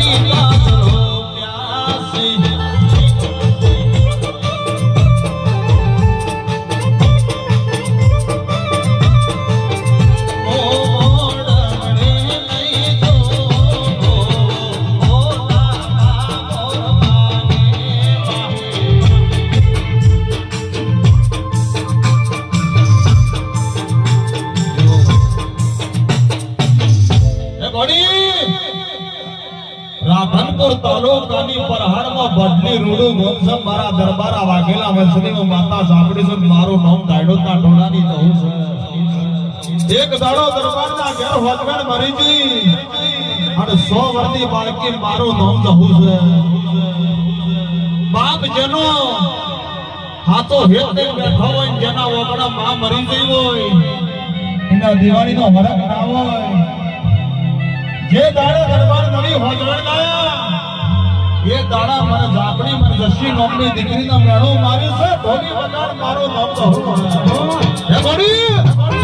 પાણી કાતરો પ્યાસી રાધનપુર તાલુકાની પરહારમાં બદલી રૂડું ગોમસમ મારા દરબારા વાઘેલા વંશની માતા સાંભળી છે મારું નામ દાડોતા ઢોળાની કહું છે એક દાડો દરબારના ઘેર હોતગણ મરીજી અને 100 વર્ષની બાળકી મારું નામ કહું છે બાપ જેનો હાથો હેતે બેઠો હોય જેના ઓગણા માં મરી ગઈ હોય એના દિવાળીનો હરખ ના હોય જે દાડે દરબાર નવી હોજવણ ગાયા એ દાડા મને જાપણી મને જશી નોમની દીકરીનો મેળો માર્યો છે ધોની બજાર મારો નામ કહું હે ગોડી